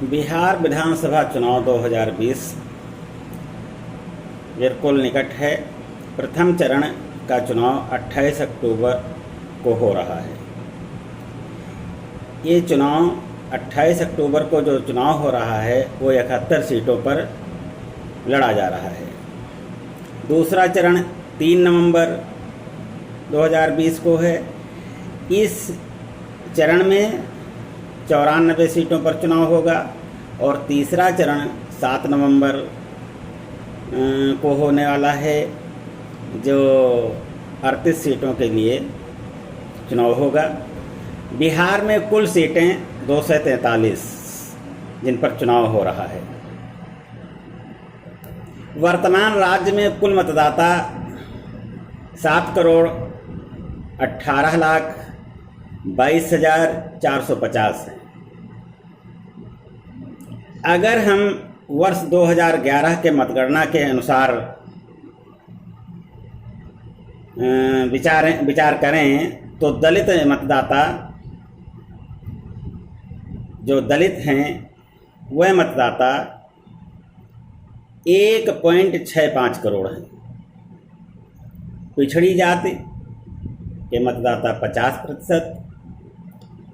बिहार विधानसभा चुनाव 2020 बिल्कुल निकट है। प्रथम चरण का चुनाव 28 अक्टूबर को हो रहा है। ये चुनाव 28 अक्टूबर को जो चुनाव हो रहा है वो 71 सीटों पर लड़ा जा रहा है। दूसरा चरण 3 नवंबर 2020 को है। इस चरण में 94 सीटों पर चुनाव होगा और तीसरा चरण 7 नवंबर को होने वाला है, जो 38 सीटों के लिए चुनाव होगा। बिहार में कुल सीटें 243 जिन पर चुनाव हो रहा है। वर्तमान राज्य में कुल मतदाता 7,18,22,450 हैं। अगर हम वर्ष 2011 के मतगणना के अनुसार विचार करें तो दलित मतदाता जो दलित हैं वह मतदाता 1.65 करोड़ हैं। पिछड़ी जाति के मतदाता 50%,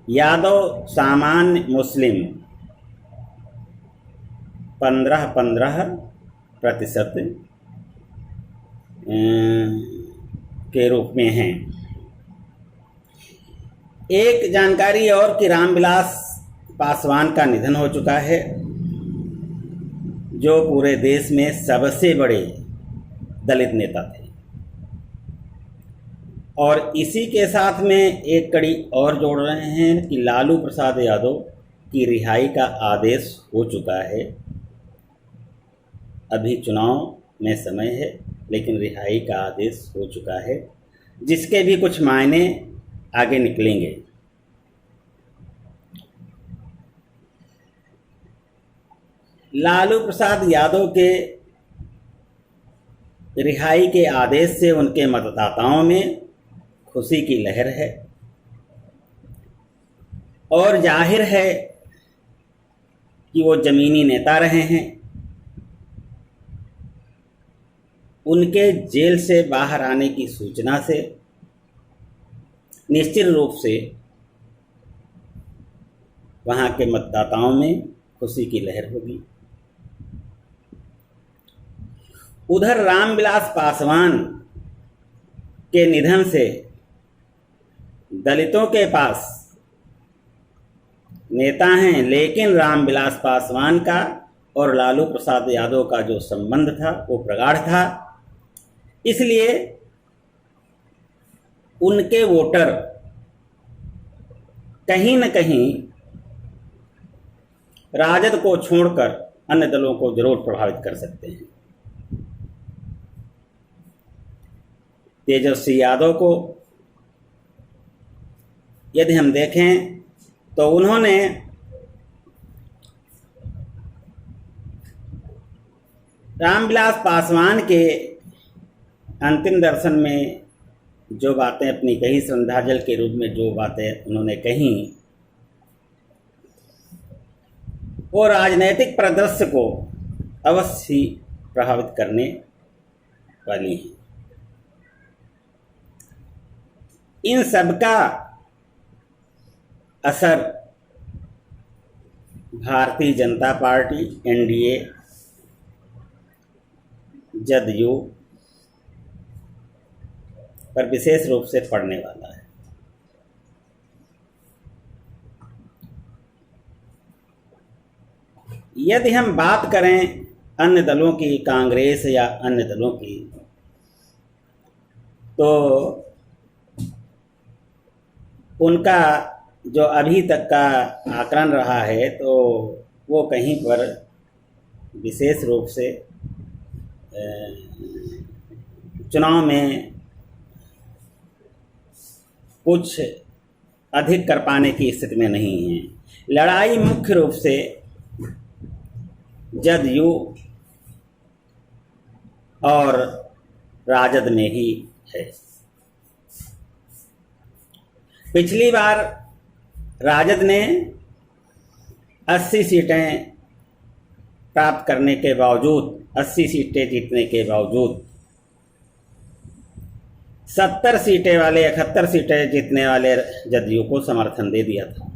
यादव सामान्य मुस्लिम 15% के रूप में हैं। एक जानकारी और कि रामविलास पासवान का निधन हो चुका है, जो पूरे देश में सबसे बड़े दलित नेता थे। और इसी के साथ में एक कड़ी और जोड़ रहे हैं कि लालू प्रसाद यादव की रिहाई का आदेश हो चुका है। अभी चुनाव में समय है, लेकिन रिहाई का आदेश हो चुका है, जिसके भी कुछ मायने आगे निकलेंगे। लालू प्रसाद यादव के रिहाई के आदेश से उनके मतदाताओं में खुशी की लहर है और जाहिर है कि वो जमीनी नेता रहे हैं। उनके जेल से बाहर आने की सूचना से निश्चित रूप से वहाँ के मतदाताओं में खुशी की लहर होगी। उधर रामविलास पासवान के निधन से दलितों के पास नेता हैं, लेकिन रामविलास पासवान का और लालू प्रसाद यादव का जो संबंध था वो प्रगाढ़ था। इसलिए उनके वोटर कहीं न कहीं राजद को छोड़कर अन्य दलों को जरूर प्रभावित कर सकते हैं। तेजस्वी यादव को यदि हम देखें तो उन्होंने रामविलास पासवान के अंतिम दर्शन में जो बातें अपनी कही, श्रद्धांजलि के रूप में जो बातें उन्होंने कही, वो राजनीतिक परिदृश्य को अवश्य ही प्रभावित करने वाली हैं। इन सबका असर भारतीय जनता पार्टी, एनडीए, जदयू पर विशेष रूप से पड़ने वाला है। यदि हम बात करें अन्य दलों की, कांग्रेस या अन्य दलों की, तो उनका जो अभी तक का आकलन रहा है तो वो कहीं पर विशेष रूप से चुनाव में कुछ अधिक कर पाने की स्थिति में नहीं है। लड़ाई मुख्य रूप से जदयू और राजद में ही है। पिछली बार राजद ने 80 सीटें प्राप्त करने के बावजूद, 80 सीटें जीतने के बावजूद 70 सीटें वाले 71 सीटें जीतने वाले जदयू को समर्थन दे दिया था,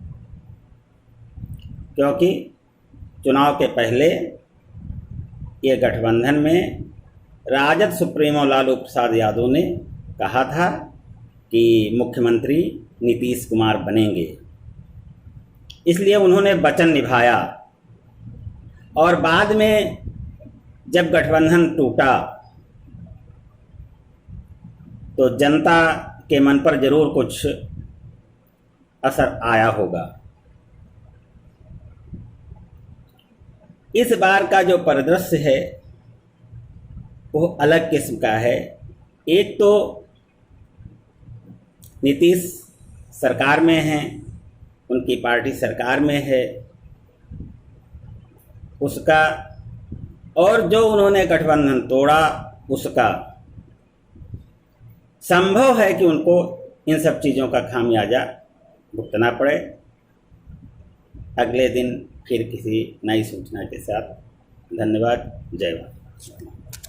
क्योंकि चुनाव के पहले ये गठबंधन में राजद सुप्रीमो लालू प्रसाद यादव ने कहा था कि मुख्यमंत्री नीतीश कुमार बनेंगे, इसलिए उन्होंने वचन निभाया। और बाद में जब गठबंधन टूटा तो जनता के मन पर जरूर कुछ असर आया होगा। इस बार का जो परिदृश्य है वो अलग किस्म का है। एक तो नीतीश सरकार में हैं, उनकी पार्टी सरकार में है, उसका, और जो उन्होंने गठबंधन तोड़ा उसका संभव है कि उनको इन सब चीज़ों का खामियाजा भुगतना पड़े। अगले दिन फिर किसी नई सूचना के साथ। धन्यवाद। जय भारत।